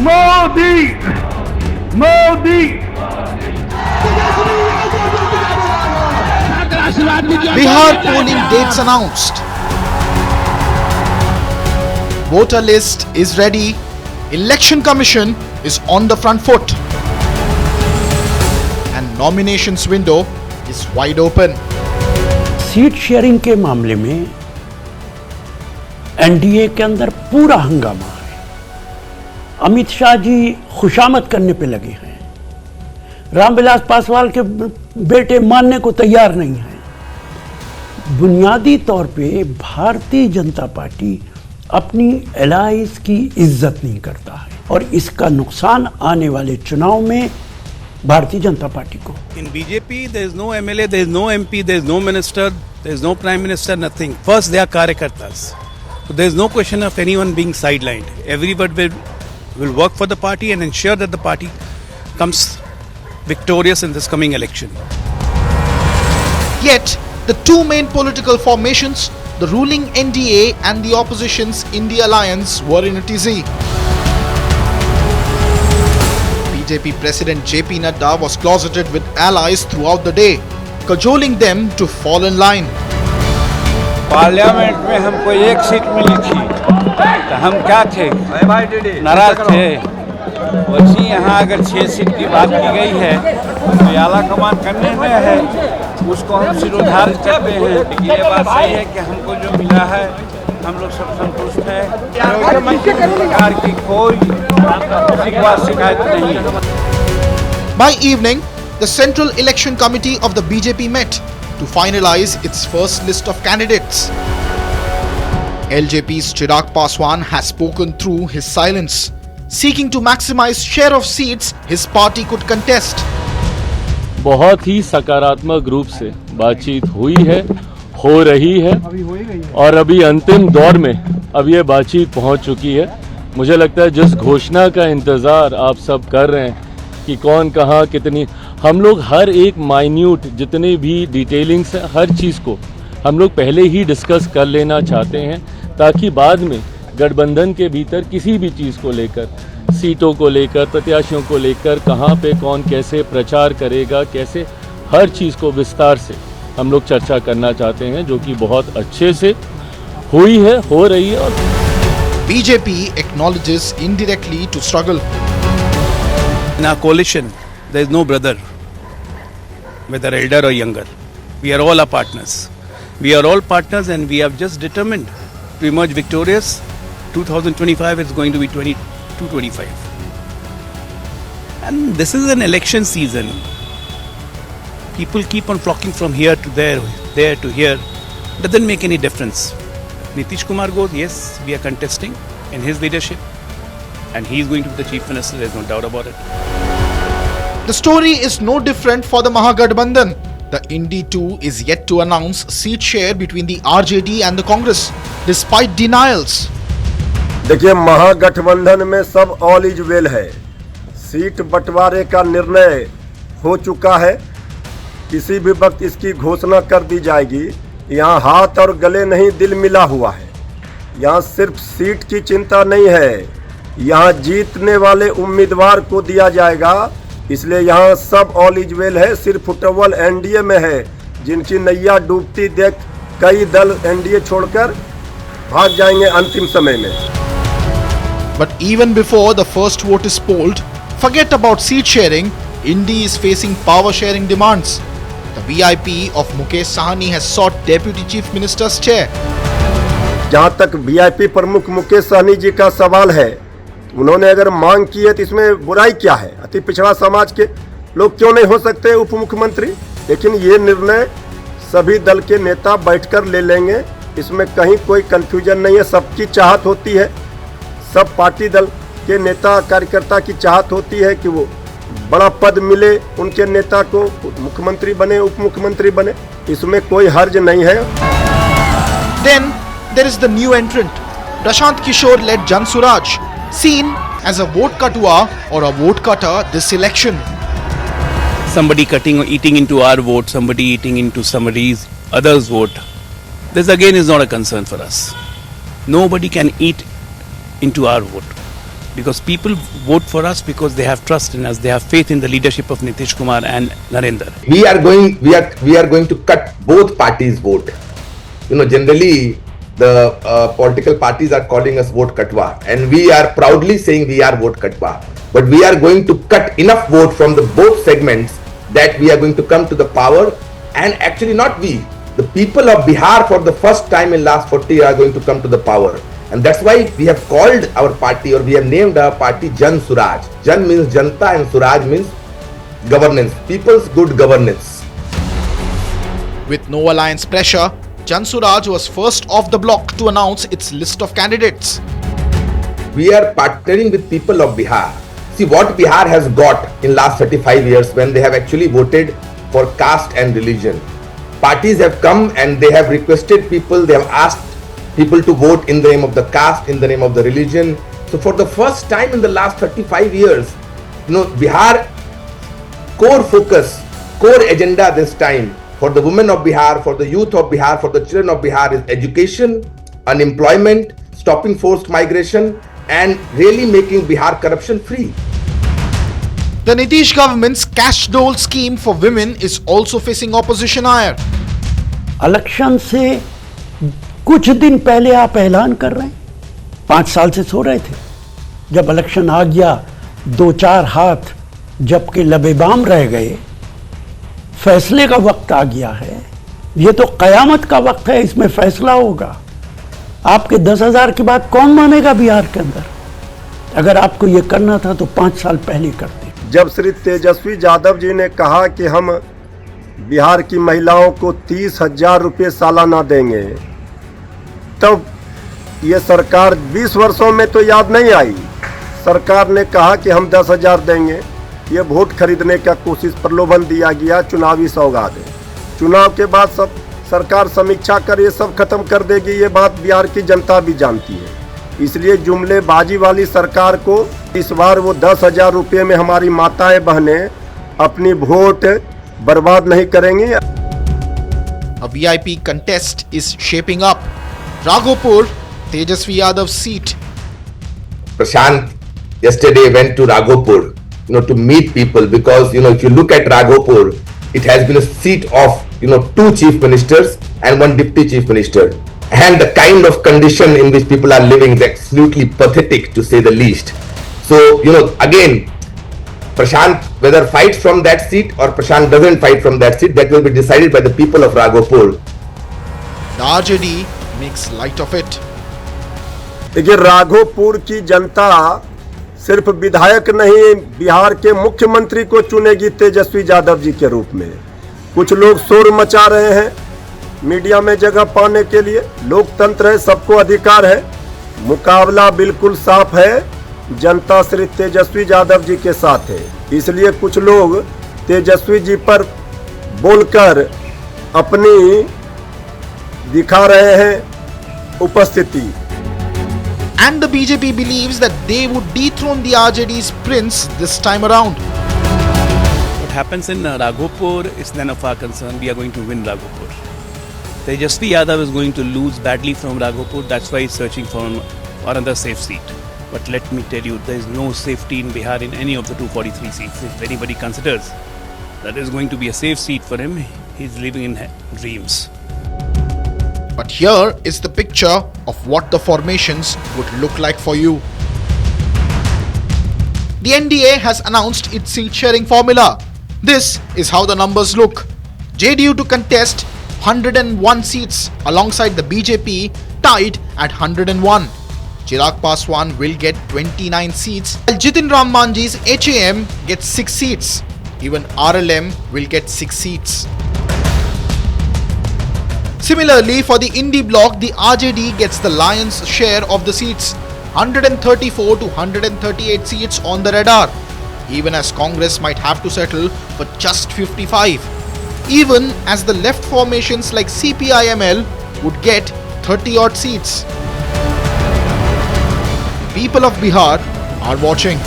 Modi Modi. Bihar polling dates announced. Voter list is ready. Election Commission is on the front foot. And nominations window is wide open. Seat sharing के मामले में NDA के अंदर पूरा हंगामा है। अमित शाह जी खुशामद करने पे लगे हैं। रामविलास पासवान के बेटे मानने को तैयार नहीं है। बुनियादी तौर पे भारतीय जनता पार्टी अपनी एलाइज की इज्जत नहीं करता है और इसका नुकसान आने वाले चुनाव में भारतीय जनता पार्टी को। In BJP, there is no MLA, there is no MP, there is no minister, there is no prime minister, nothing. First, they are Karyakartas. So there is no question of anyone being sidelined. Everybody will work for the party and ensure that the party comes victorious in this coming election. Yet, the two main political formations, the ruling NDA and the opposition's India Alliance, were in a tizzy. BJP President JP Nadda was closeted with allies throughout the day, cajoling them to fall in line. Parliament में हमको एक seat मिली थी तो हम क्या थे, नाराज थे। वैसे यहाँ अगर 6 सीट की बात की गई है तो आला कमान करने में है, उसको हम सिरोधार करते हैं। लेकिन ये बात सही है कि हमको जो मिला है हम लोग सब संतुष्ट हैं। सरकार की कोई शिकायत नहीं है। By evening, the Central Election Committee of the BJP met to finalize its first list of candidates. LJP's Chirag Paswan has spoken through his silence, seeking to maximize share of seats his party could contest. बहुत ही सकारात्मक रूप से बातचीत हुई है, हो रही है और अभी अंतिम दौर में अब ये बातचीत पहुंच चुकी है। मुझे लगता है जिस घोषणा का इंतज़ार आप सब कर रहे हैं कि कौन कहाँ कितनी, हम लोग हर एक माइन्यूट जितने भी डिटेलिंग्स हैं हर चीज़ को हम लोग पहले ही डिस्कस कर लेना चाहते हैं ताकि बाद में गठबंधन के भीतर किसी भी चीज़ को लेकर, सीटों को लेकर, प्रत्याशियों को लेकर, कहाँ पे कौन कैसे प्रचार करेगा, कैसे, हर चीज़ को विस्तार से हम लोग चर्चा करना चाहते हैं, जो कि बहुत अच्छे से हुई है, हो रही है। और BJP acknowledges indirectly to struggle. In our coalition, there is no brother, whether elder or younger. We are all our partners. We are all partners and we have just determined to emerge victorious. 2025 is going to be 22-25. And this is an election season. People keep on flocking from here to there to here. Doesn't make any difference. Nitish Kumar goes, yes, we are contesting in his leadership. And he is going to be the chief minister, there is no doubt about it. The story is no different for the Mahagathbandhan. The Indy 2 is yet to announce seat share between the RJD and the Congress, despite denials. देखिए, महागठबंधन में सब all is well है। Seat बंटवारे का निर्णय हो चुका है, किसी भी वक्त इसकी घोषणा कर दी जाएगी। यहाँ हाथ और गले नहीं, दिल मिला हुआ है। यहाँ सिर्फ सीट की चिंता नहीं है, यहाँ जीतने वाले उम्मीदवार को दिया जाएगा। इसलिए यहाँ सब ऑल इज वेल है। सिर्फ फुटबॉल एनडीए में है, जिनकी नैया डूबती देख कई दल एनडीए छोड़कर भाग जाएंगे अंतिम समय में। But even before the first vote is polled, forget about seat sharing. Indy is facing power sharing demands. The VIP of Mukesh Sahani has sought Deputy Chief Minister's chair. जहाँ तक VIP प्रमुख मुकेश सहनी जी का सवाल है, उन्होंने अगर मांग की है तो इसमें बुराई क्या है? अति पिछड़ा समाज के लोग क्यों नहीं हो सकते उप मुख्यमंत्री? लेकिन ये निर्णय सभी दल के नेता बैठकर ले लेंगे, इसमें कहीं कोई कंफ्यूजन नहीं है। सबकी चाहत होती है, सब पार्टी दल के नेता कार्यकर्ता की चाहत होती है कि वो बड़ा पद मिले, उनके नेता को मुख्यमंत्री बने, उप मुख्यमंत्री बने, इसमें कोई हर्ज नहीं है। Then there is the new entrant, Prashant Kishore led Jan Suraj, seen as a vote katua or a vote cutter this election. Somebody eating into our vote, somebody eating into somebody's other's vote. This again is not a concern for us. Nobody can eat into our vote. Because people vote for us because they have trust in us. They have faith in the leadership of Nitish Kumar and Narendra. We are going to cut both parties' vote. Generally the political parties are calling us vote katwa, and we are proudly saying we are vote katwa. But we are going to cut enough vote from the both segments that we are going to come to the power. And actually not we, the people of Bihar for the first time in last 40 years are going to come to the power. And that's why we have called our party, or we have named our party Jan Suraj. Jan means Janta and Suraj means governance, people's good governance. With no alliance pressure, Jan Suraj was first off the block to announce its list of candidates. We are partnering with people of Bihar. See what Bihar has got in last 35 years when they have actually voted for caste and religion. Parties have come and they have requested people, they have asked people to vote in the name of the caste, in the name of the religion. So for the first time in the last 35 years, Bihar core focus, core agenda this time for the women of Bihar, for the youth of Bihar, for the children of Bihar is education, unemployment, stopping forced migration, and really making Bihar corruption free. The Nitish government's cash dole scheme for women is also facing opposition ire. Election से कुछ दिन पहले आप ऐलान कर रहे हैं, 5 साल से सो रहे थे। जब इलेक्शन आ गया, 2-4 हाथ जबकि लबेबाम रह गए, फैसले का वक्त आ गया है। ये तो कयामत का वक्त है, इसमें फैसला होगा। आपके 10,000 की बात कौन मानेगा बिहार के अंदर? अगर आपको ये करना था तो 5 साल पहले करते। जब श्री तेजस्वी यादव जी ने कहा कि हम बिहार की महिलाओं को 30,000 रुपये सालाना देंगे, तब ये सरकार 20 वर्षों में तो याद नहीं आई। सरकार ने कहा कि हम 10,000 देंगे, ये वोट खरीदने का कोशिश, प्रलोभन दिया गया, चुनावी सौगात है। चुनाव के बाद सब सरकार समीक्षा कर ये सब खत्म कर देगी, ये बात बिहार की जनता भी जानती है। इसलिए जुमलेबाजी वाली सरकार को इस बार वो 10,000 रुपये में हमारी माताएं बहनें अपनी वोट बर्बाद नहीं करेंगी। A VIP contest is shaping up. Raghopur, Tejasvi Yadav's seat. Prashant yesterday went to Raghopur, to meet people, because, if you look at Raghopur, it has been a seat of, 2 chief ministers and 1 deputy chief minister. And the kind of condition in which people are living is absolutely pathetic, to say the least. So, again, Prashant whether fights from that seat or Prashant doesn't fight from that seat, that will be decided by the people of Raghopur. The RJD makes light of it. देखिए, राघोपुर की जनता सिर्फ विधायक नहीं, बिहार के मुख्यमंत्री को चुनेगी तेजस्वी यादव जी के रूप में। कुछ लोग शोर मचा रहे हैं मीडिया में जगह पाने के लिए। लोकतंत्र है, सबको अधिकार है। मुकाबला बिल्कुल साफ है, जनता श्री तेजस्वी यादव जी के साथ है। इसलिए कुछ लोग तेजस्वी जी पर बोलकर अपनी दिखा रहे हैं उपस्थिति। And the BJP believes that they would dethrone the RJD's prince this time around. What happens in Raghopur is none of our concern. We are going to win Raghopur. Tejasvi Yadav is going to lose badly from Raghopur. That's why he's searching for another safe seat. But let me tell you, there is no safety in Bihar in any of the 243 seats. If anybody considers that is going to be a safe seat for him, he's living in dreams. But here is the picture of what the formations would look like for you. The NDA has announced its seat sharing formula. This is how the numbers look. JDU to contest 101 seats alongside the BJP tied at 101. Chirag Paswan will get 29 seats, while Jitin Ram Manjhi's HAM gets 6 seats. Even RLM will get 6 seats. Similarly, for the Indie bloc, the RJD gets the lion's share of the seats, 134 to 138 seats on the radar, even as Congress might have to settle for just 55, even as the left formations like CPIML would get 30-odd seats. People of Bihar are watching.